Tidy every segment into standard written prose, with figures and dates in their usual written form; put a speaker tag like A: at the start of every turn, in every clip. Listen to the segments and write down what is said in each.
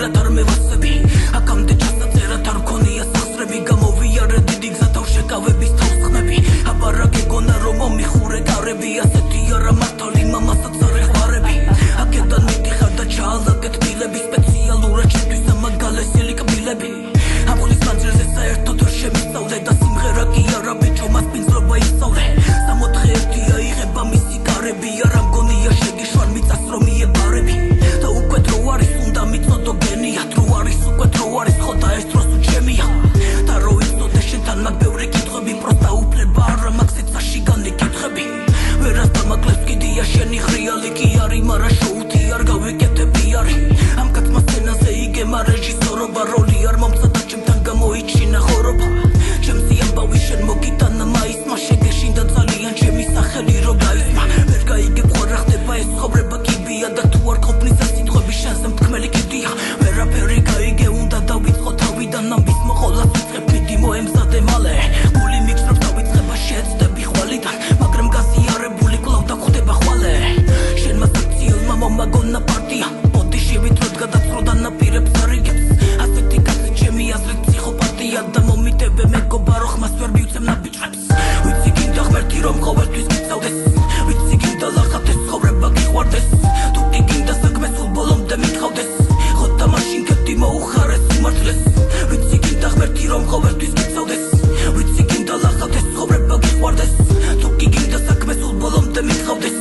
A: წერათ არ მევასები აქამდე ჩასაწერათ არ მქონია სახსრები გამოვიარე დიდი გზა თავშეკავების თავს ხმები აბარა გეგონა რომ მომიხურე გარები ასეთი არა მართალი მამასაც არ ეხვარები აქედან მიდიხარ და ჩაალაგეთ მილები სპეციალურად ჩემთვის ამაგალესილი კბილები ამხლის მანძილზე საერთოდ ვერ შემისწავლე და სიმღერა კი არა ბიჭო მას პინძლობა ისწავლე 61 აიღება მისი გარები არა მგონია შეგიშვარ მიწას რომ მიებარები და უკვე დრო არის უნდა მიწოდო გენია დრო არის უკვე დრო არის ხო და ეს დროს უჩემია და რო იცოდე შენთან მაგ ბევრი კითხვები პროსტა უფლება არა მაქვს ეცაში განიკითხები ვერას დამაკლებს კიდია შენი ხრიალი კი არის მარა შოუთი არ გავიკეთები არის ამ კაცმა სცენაზე იგემა რეჟისორობა როლი არ მომცა და ჩემთან გამოიჩინა ხორობა ჩემსი ამბავი შენ მოგიტანა მაისმა შეგეშინდა ძალიან ჩემი სახელი რო გაისმა ვერ გაიგებ ხო რა ხდება ეს ცხოვრება კიბია და თუ არ ყოფნის ეს სიტყვები შენზე მთქმელი კიდია ვერაფერი გაიგე უნდა დავიწყო თავიდან ამბის მოყოლას ვიწყებ მიდი მოემზადე მალე გული მიგწრობს დავიწყება შეეცდები ხვალიდან მაგრამ გაზიარებული კვლავ დაგხვდება ხვალე შენმა საქციელმა მომაგონა პარტია ბოდიში ვითროდ გადაცროდა ნაპირებს არიგებს ასეთი კაცი ჩემი აზრით ფსიქოპათია და მომიტებე მეგობარო ხმას ვერ მივცემ ნაბიჯებს ვიცი გინდა ღმერთი რომ ყოველთვის გიწევდეს ვიცი გინდა ლახათეს ცხოვრება გიყვარდეს თუ კი გინდა საქმე სულ ბოლომდე მითხავდეს ხო და მაშინ კეთი მოუხარეს სიმართლეს ვიცი გინდა ღმერთი რომ ყოველთვის გიწევდეს ვიცი გინდა ლახათეს ცხოვრება გიყვარდეს თუ კი გინდა საქმე სულ ბოლომდე მითხავდეს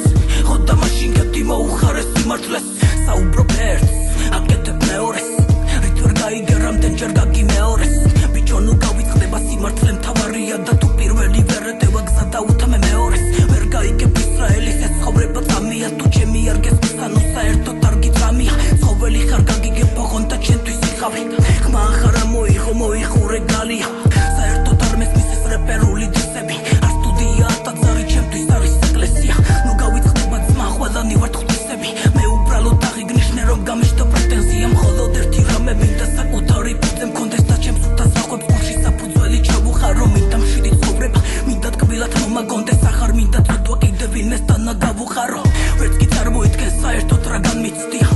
A: ხო და მაშინ კეთი მოუხარეს სიმართლეს საუბრობ ერთს აკეთებ მეორეს რით ვერ გაიგე რამდენჯერ გაგიმეორეს ბიჭო ნუ გავიწყდება სიმართლე მთავარია და თუ პირველი ვერ ეტევა გზა დაუთმე მეორეს ვერ გაიგებ ისრაელის ეს ცხოვრება წამია თუ ჩემი არ გესმის ანუ საერთოდ არ გიწამია ცხოველი ხარ გაგიგებ ოღონდ და ჩემთვის იყავი ხმა ახარა მოიხურე გალია საერთოდ არ მესმის ეს რეპერული დისები არ სტუდიაა და ძარი ჩემთვის არის ეკლესია ნუ გავიწყდება ძმა ყველანი ვართ ღვთისები მე უბრალოდ აღიგნიშნე რომ გამიშტო პრეტენზია მხოლოდ ერთი რამე მინდა საკუთარი ფუძე მქონდეს და ჩემს უთასრახვებს გულში საფუძველი ჩავუხარო მინდა მშვიდი ცხოვრება მინდა ტკბილად მომაგონდეს ახარ მინდა ცოდვა კიდევ ვინმესთან გავუხარო ვერც კი წარმოიდგენს საერთოდ რა განმიცდია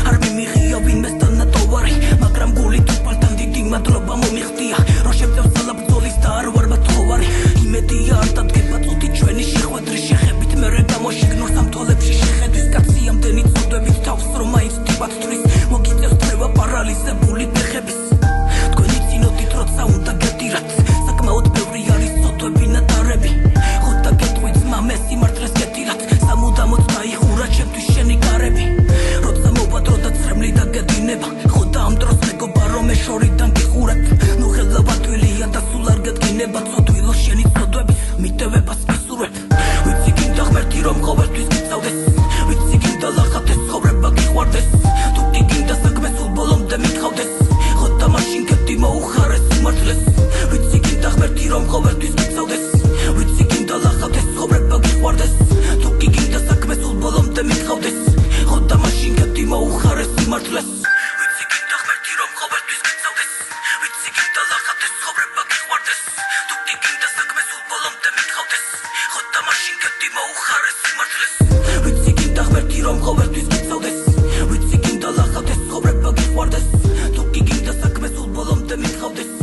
A: არ მიმიღია ვინმესთან ნატოვარი მაგრამ გული თუფალთან დიდი მადლობა მომიხდია რომ შემწევს ძალაბრძოლის და არ ვარ მათხოვარი იმედია არ დადგება წუთი ჩვენი შეხვედრის შეხებით მერე გამოშიგნორ სამთვალებში შეხედვის კაცი ამდენი წოდებით თავს რომ მაინც თიბად თვლის მოგიწევს თრევა პარალიზებული ფეხების თქვენი წინოდით როცა უნდა გეტირათ საკმაოდ ბევრი არის სოთვები ნატარები ხო და გეტყვი ძმა მე სიმართლეს გეტირათ სამუდამოდ დაიხურა ჩემთვის შენი გარები როცა მოვადრო და წრემლი და გედინება ხო და ამ დროს მეგობა რომ მე შორიდან გიხურებ ნუ ხელა ვატვილია და სულ არ გედგინება ცოდვილო შენი ცოდვების მიტევებას გისურვებ ვიცი გინდა ღმერთი რომ ყოველთვის გიწევდეს ვიცი გინდა ლახათეს ცხოვრება გიყვარდეს თუ კი გინდა საქმე სულ ბოლომდე მითხავდეს ხო და მაშინ კეთი მოუხარეს სიმართლეს ვიცი გინდა ღმერთი რომ ყოველთვის გიწევდეს ვიცი გინდა ლახათეს ცხოვრება გიყვარდეს თუ კი გინდა საქმე სულ ბოლომდე მითხავდეს ხო და მაშინ კეთი მოუხარეს სიმართლეს ვიცი გინდა ღმერთი რომ ყოველთვის გიწევდეს ვიცი გინდა ლახათეს ცხოვრება გიყვარდეს თუ კი გინდა საქმე სულ ბოლომდე მითხავდეს ხო და მაშინ კეთი მოუხარეს სიმართლეს ვიცი გინდა ღმერთი რომ ყოველთვის გიწევდეს ვიცი გინდა ლახათეს ცხოვრება გიყვარდეს თუ კი გინდა საქმე სულ ბოლომდე მითხავდეს